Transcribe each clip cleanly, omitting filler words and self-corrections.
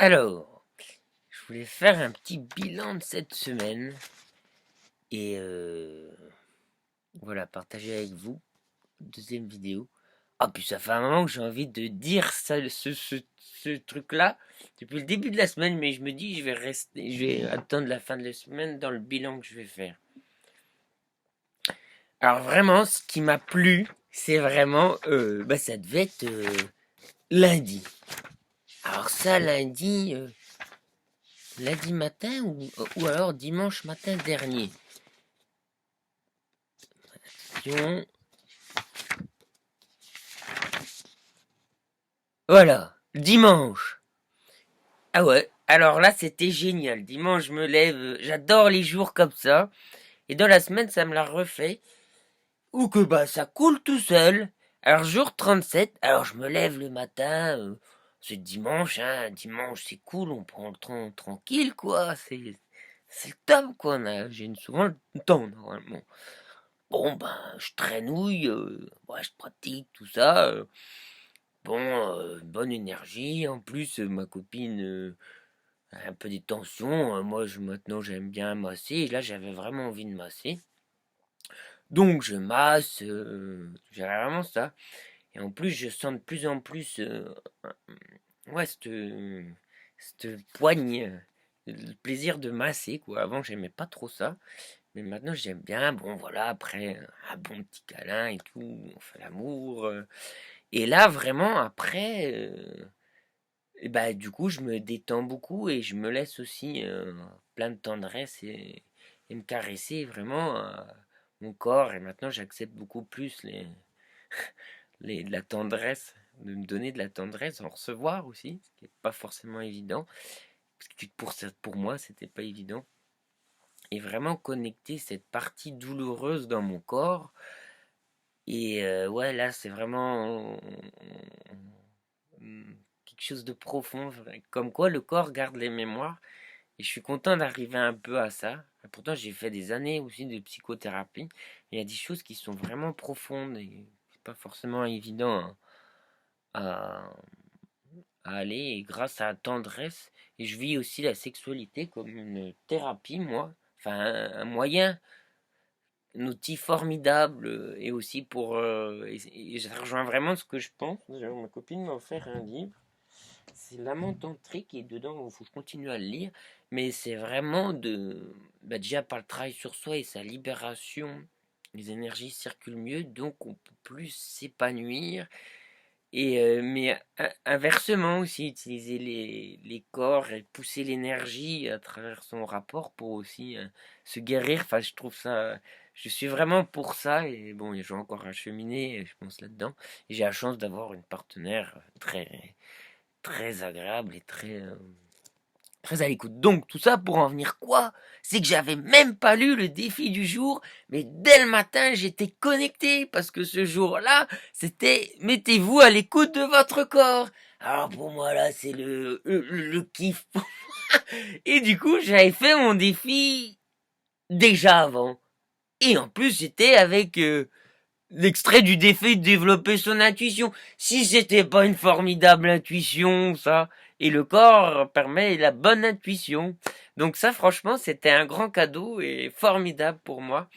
Alors, je voulais faire un petit bilan de cette semaine et voilà, partager avec vous. Deuxième vidéo. Ah, puis ça fait un moment que j'ai envie de dire ça, ce truc-là depuis le début de la semaine, mais je me dis je vais attendre la fin de la semaine dans le bilan que je vais faire. Alors vraiment, ce qui m'a plu, c'est vraiment, ça devait être lundi. Alors ça, lundi matin ou alors dimanche matin dernier. Voilà, dimanche. Ah ouais, alors là c'était génial. Dimanche je me lève, j'adore les jours comme ça. Et dans la semaine ça me l'a refait. Ou que bah ça coule tout seul. Alors jour 37, alors je me lève le matin. C'est dimanche, hein. Dimanche c'est cool, on prend le temps tranquille quoi. C'est le top quoi. J'ai souvent le temps normalement. Bon ben je traînouille, ouais, je pratique tout ça. Bon, bonne énergie. En plus, ma copine a un peu des tensions. Moi, maintenant, j'aime bien masser. Et là, j'avais vraiment envie de masser. Donc, je masse. J'ai vraiment ça. Et en plus, je sens de plus en plus, ouais, cette poigne, le plaisir de masser, quoi. Avant, j'aimais pas trop ça. Mais maintenant, j'aime bien. Bon, voilà, après, un bon petit câlin et tout. On fait l'amour. Et là, vraiment, après. Et bah, du coup, je me détends beaucoup et je me laisse aussi plein de tendresse et me caresser vraiment mon corps. Et maintenant, j'accepte beaucoup plus de la tendresse, de me donner de la tendresse, en recevoir aussi, ce qui n'est pas forcément évident. Parce que pour moi, c'était pas évident. Et vraiment connecter cette partie douloureuse dans mon corps. Et ouais, là, c'est vraiment quelque chose de profond, comme quoi le corps garde les mémoires. Et je suis content d'arriver un peu à ça. Pourtant, j'ai fait des années aussi de psychothérapie. Il y a des choses qui sont vraiment profondes et c'est pas forcément évident à, à aller. Et grâce à la tendresse, et je vis aussi la sexualité comme une thérapie, moi. Enfin, un moyen, un outil formidable et aussi pour. Et ça rejoint vraiment ce que je pense. Ma copine m'a offert un livre. C'est L'amant tantrique et dedans, il faut que je continue à le lire. Mais c'est vraiment déjà par le travail sur soi et sa libération, les énergies circulent mieux, donc on peut plus s'épanouir. Et mais inversement aussi, utiliser les corps et pousser l'énergie à travers son rapport pour aussi se guérir. Enfin, je trouve ça. Je suis vraiment pour ça et bon, je vais encore acheminer, je pense là-dedans. Et j'ai la chance d'avoir une partenaire très agréable et très à l'écoute. Donc tout ça pour en venir quoi? C'est que j'avais même pas lu le défi du jour, mais dès le matin j'étais connecté parce que ce jour-là, c'était mettez-vous à l'écoute de votre corps. Alors pour moi là, c'est le kiff. Et du coup, j'avais fait mon défi déjà avant. Et en plus, j'étais avec l'extrait du défi de développer son intuition. Si c'était pas une formidable intuition, ça. Et le corps permet la bonne intuition. Donc ça, franchement, c'était un grand cadeau et formidable pour moi.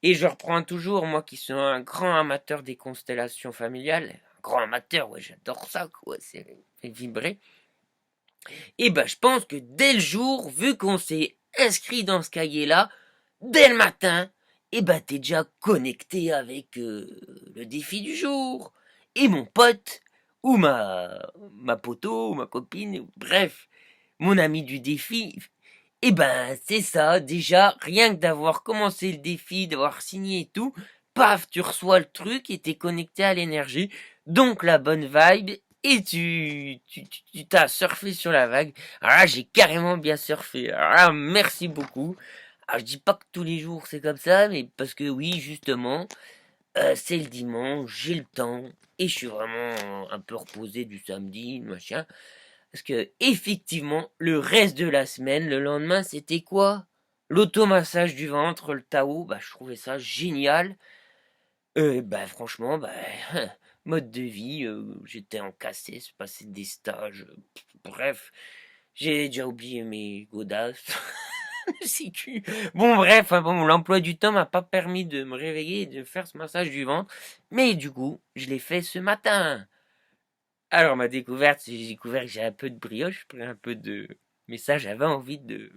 Et je reprends toujours, moi qui suis un grand amateur des constellations familiales. Un grand amateur, ouais, j'adore ça, quoi. C'est fait vibrer. Et ben, je pense que dès le jour, vu qu'on s'est inscrit dans ce cahier-là, dès le matin, et ben t'es déjà connecté avec le défi du jour. Et mon pote, ou ma poteau, ou ma copine, bref, mon ami du défi, et ben c'est ça, déjà, rien que d'avoir commencé le défi, d'avoir signé et tout, paf, tu reçois le truc et t'es connecté à l'énergie, donc la bonne vibe, et tu t'as surfé sur la vague. Alors là, j'ai carrément bien surfé. Alors là, merci beaucoup. Alors, je dis pas que tous les jours c'est comme ça, mais parce que oui, justement, c'est le dimanche, j'ai le temps, et je suis vraiment un peu reposé du samedi, machin. Parce que, effectivement, le reste de la semaine, le lendemain, c'était quoi? L'automassage du ventre, le Tao, bah, je trouvais ça génial. Bah, franchement, bah, mode de vie. J'étais en cassé, je passais des stages. Bref, j'ai déjà oublié mes godasses. Le sécu. Bon, bref, hein, bon, l'emploi du temps m'a pas permis de me réveiller et de faire ce massage du ventre. Mais du coup, je l'ai fait ce matin. Alors, ma découverte, j'ai découvert que j'ai un peu de brioche, pris un peu de. Mais ça, j'avais envie de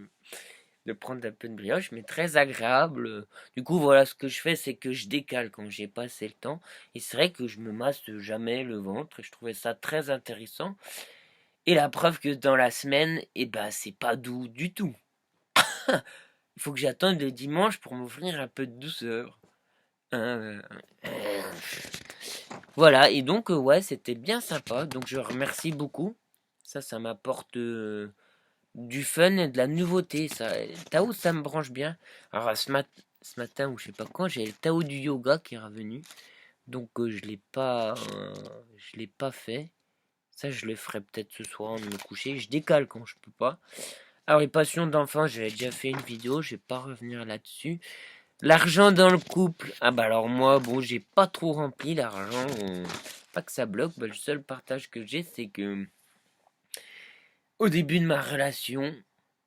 prendre un peu de brioche, mais très agréable. Du coup, voilà, ce que je fais, c'est que je décale quand j'ai pas assez le temps. Et c'est vrai que je me masse jamais le ventre, et je trouvais ça très intéressant. Et la preuve que dans la semaine, eh ben, c'est pas doux du tout. Il faut que j'attende le dimanche pour m'offrir un peu de douceur. Euh, Voilà, et donc, ouais, c'était bien sympa. Donc, je remercie beaucoup. Ça m'apporte du fun et de la nouveauté. Ça, Tao, ça me branche bien. Alors, ce matin, ou je sais pas quand, j'ai le Tao du yoga qui est revenu. Donc, je l'ai pas fait. Ça, je le ferai peut-être ce soir en me coucher. Je décale quand je peux pas. Alors, les passions d'enfant, j'avais déjà fait une vidéo. Je vais pas revenir là-dessus. L'argent dans le couple. Ah bah alors moi, bon, j'ai pas trop rempli l'argent. Pas que ça bloque. Bah, le seul partage que j'ai, c'est que au début de ma relation,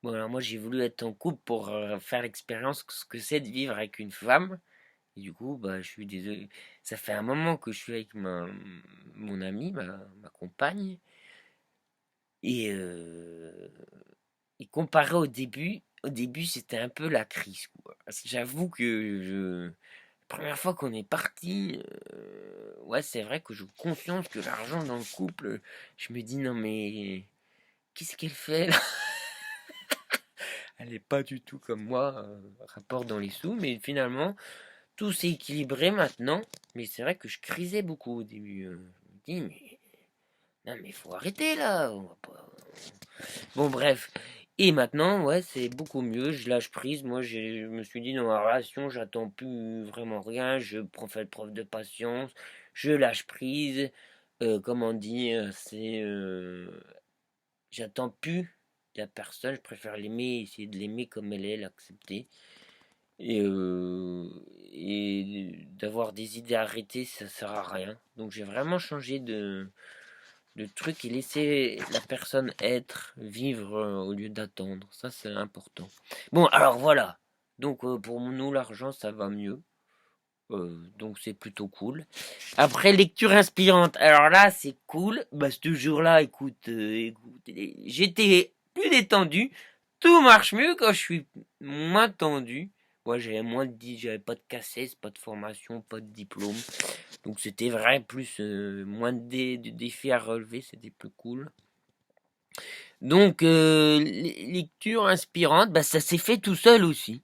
bon alors moi j'ai voulu être en couple pour faire l'expérience de ce que c'est de vivre avec une femme. Et du coup, bah je suis désolé. Ça fait un moment que je suis avec mon amie, ma compagne. Et, et comparé au début c'était un peu la crise, quoi. Parce que j'avoue que première fois qu'on est parti, ouais, c'est vrai que j'ai conscience que l'argent dans le couple, je me dis non mais qu'est-ce qu'elle fait là? Elle est pas du tout comme moi, rapport dans les sous, mais finalement tout s'est équilibré maintenant. Mais c'est vrai que je crisais beaucoup au début. Je me dis mais non mais faut arrêter là. On va pas. Bon bref. Et maintenant, ouais, c'est beaucoup mieux. Je lâche prise. Moi, je me suis dit dans ma relation, j'attends plus vraiment rien. Je fais preuve de patience. Je lâche prise. Comment dire, j'attends plus de la personne. Je préfère l'aimer, essayer de l'aimer comme elle est, l'accepter. Et d'avoir des idées arrêtées, ça sert à rien. Donc j'ai vraiment changé de truc et laisser la personne être, vivre au lieu d'attendre. Ça, c'est important. Bon, alors voilà. Donc pour nous, l'argent, ça va mieux. Donc c'est plutôt cool. Après, lecture inspirante. Alors là, c'est cool. Bah, ce jour-là, écoute, j'étais plus détendu. Tout marche mieux quand je suis moins tendu. Moi, j'avais pas de cassesse, pas de formation, pas de diplôme. Donc c'était vrai, plus moins de défis à relever, c'était plus cool. Donc lecture inspirante, bah, ça s'est fait tout seul aussi.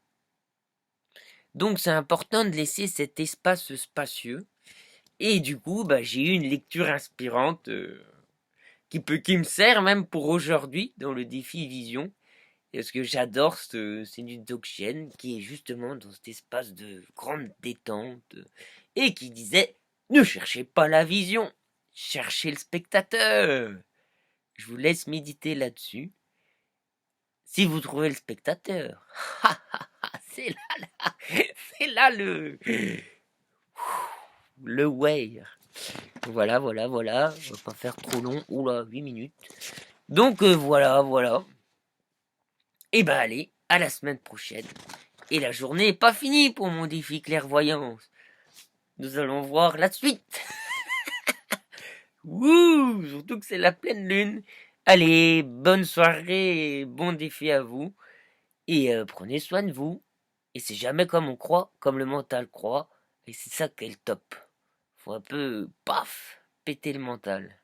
Donc c'est important de laisser cet espace spacieux. Et du coup, bah, j'ai eu une lecture inspirante qui me sert même pour aujourd'hui dans le défi Vision. Parce que j'adore c'est du Dzogchen qui est justement dans cet espace de grande détente et qui disait ne cherchez pas la vision, cherchez le spectateur. Je vous laisse méditer là-dessus. Si vous trouvez le spectateur, c'est c'est là le way. Voilà. On va pas faire trop long. Oula, 8 minutes. Donc voilà. Et ben allez, à la semaine prochaine. Et la journée n'est pas finie pour mon défi clairvoyance. Nous allons voir la suite. Wouh, surtout que c'est la pleine lune. Allez, bonne soirée et bon défi à vous. Et prenez soin de vous. Et c'est jamais comme on croit, comme le mental croit. Et c'est ça qui est le top. Faut un peu, paf, péter le mental.